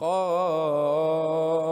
قاف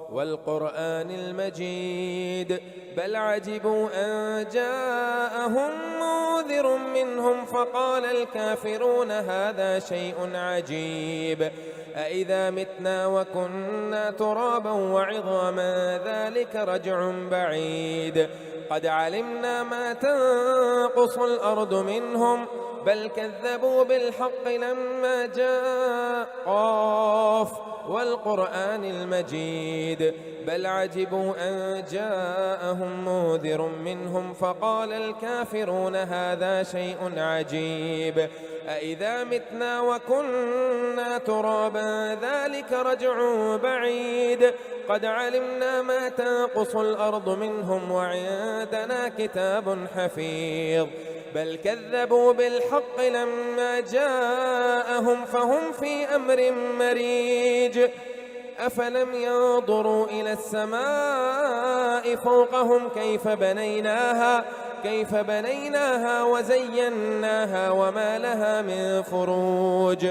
والقرآن المجيد بل عجبوا أن جاءهم منذر منهم فقال الكافرون هذا شيء عجيب أإذا متنا وكنا ترابا وعظاما ذلك رجع بعيد قد علمنا ما تنقص الأرض منهم بل كذبوا بالحق لما جاء قاف والقرآن المجيد بل عجبوا أن جاءهم منذر منهم فقال الكافرون هذا شيء عجيب أإذا متنا وكنا ترابا ذلك رجع بعيد قد علمنا ما تنقص الأرض منهم وعندنا كتاب حفيظ بل كذبوا بالحق لما جاءهم فهم في أمر مريج أفلم ينظروا إلى السماء فوقهم كيف بنيناها وزيناها وما لها من فروج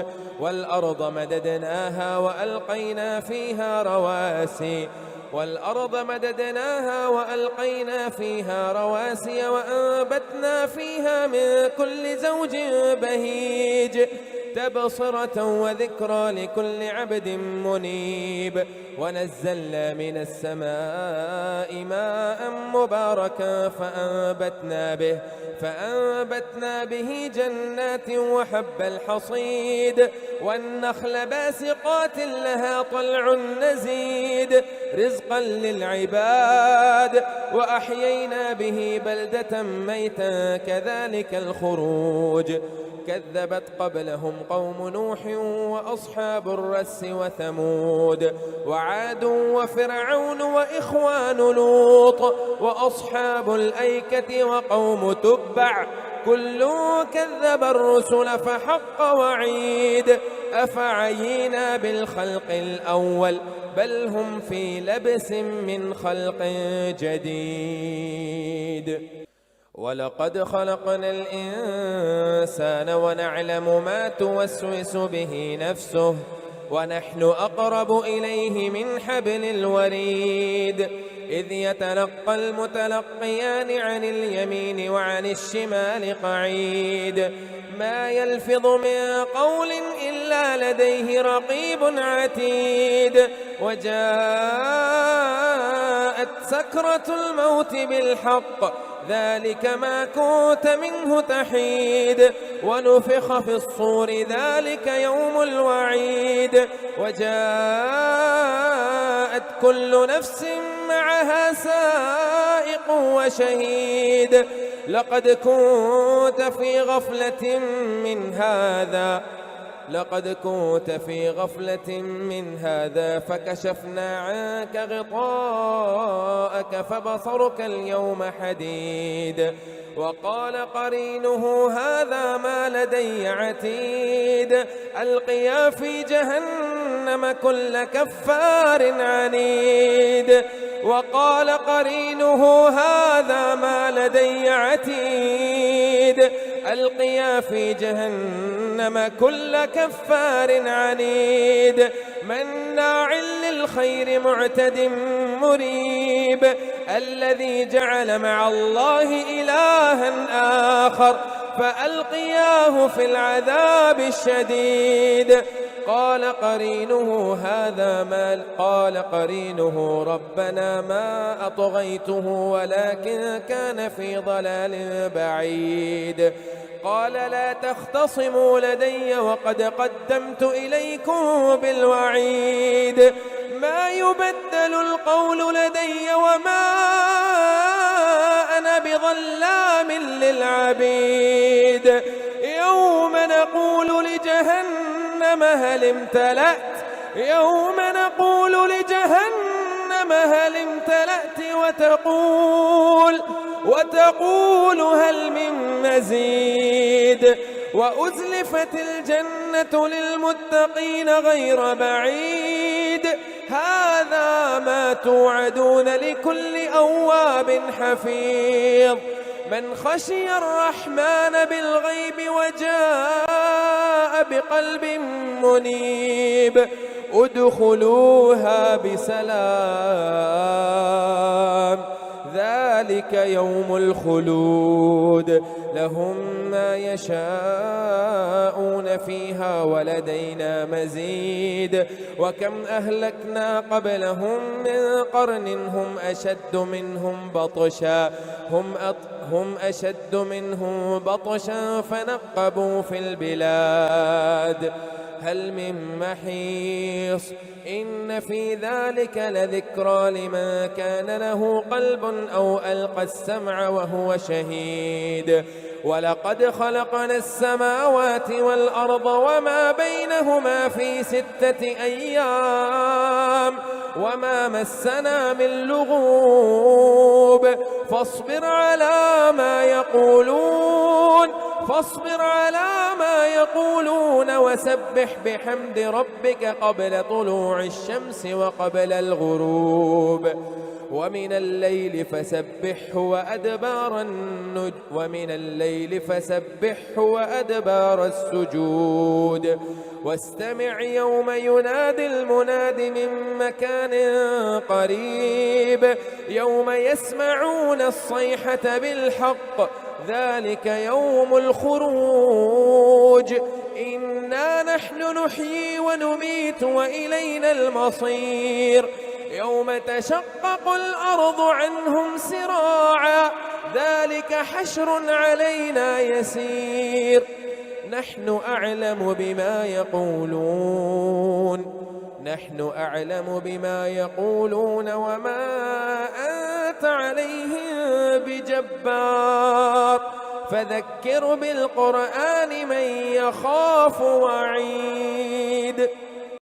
والأرض مددناها وألقينا فيها رواسي وأنبتنا فيها من كل زوج بهيج تبصرة وذكرى لكل عبد منيب ونزلنا من السماء ماء مباركا فأنبتنا به جنات وحب الحصيد والنخل باسقات لها طلع نزيد رزقا للعباد وأحيينا به بلدة ميتا كذلك الخروج كذبت قبلهم قوم نوح وأصحاب الرس وثمود وعاد وفرعون وإخوان لوط وأصحاب الأيكة وقوم تبع كل كذب الرسل فحق وعيد أفعينا بالخلق الأول بل هم في لبس من خلق جديد ولقد خلقنا الإنسان ونعلم ما توسوس به نفسه ونحن أقرب إليه من حبل الوريد إذ يتلقى المتلقيان عن اليمين وعن الشمال قعيد ما يلفظ من قول إلا لديه رقيب عتيد وجاءت سكرة الموت بالحق ذلك ما كنت منه تحيد ونفخ في الصور ذلك يوم الوعيد وجاءت كل نفس معها سائق وشهيد لقد كنت في غفلة من هذا فكشفنا عنك غطاءك فبصرك اليوم حديد وقال قرينه هذا ما لدي عتيد ألقيا في جهنم كل كفار عنيد وقال قرينه هذا ما لدي عتيد ألقيا في جهنم كل كفار عنيد مناع للخير معتد مريب الذي جعل مع الله إلها آخر فألقياه في العذاب الشديد قال قرينه ربنا ما أطغيته ولكن كان في ضلال بعيد قال لا تختصموا لدي وقد قدمت إليكم بالوعيد ما يبدل القول لدي وما أنا بظلام للعبيد يوم نقول لجهنم هل امتلأت وتقول هل من مزيد وأزلفت الجنة للمتقين غير بعيد هذا ما توعدون لكل أواب حفيظ من خشي الرحمن بالغيب وجاء بقلب منيب ادخلوها بسلام ذلك يوم الخلود لهم ما يشاءون فيها ولدينا مزيد وكم أهلكنا قبلهم من قرن هم أشد منهم بطشا فنقبوا في البلاد هل من محيص إن في ذلك لذكرى لمن كان له قلب أو ألقى السمع وهو شهيد ولقد خلقنا السماوات والأرض وما بينهما في 6 أيام وما مسنا من لغوب فاصبر على ما يقولون وسبح بحمد ربك قبل طلوع الشمس وقبل الغروب ومن الليل فسبحه وأدبار السجود واستمع يوم ينادي المناد من مكان قريب يوم يسمعون الصيحة بالحق ذلك يوم الخروج إنا نحن نحيي ونميت وإلينا المصير يوم تشقق الأرض عنهم سراعا ذلك حشر علينا يسير نحن أعلم بما يقولون وما أنت عليهم بجبار فذكر بالقرآن من يخاف وعيد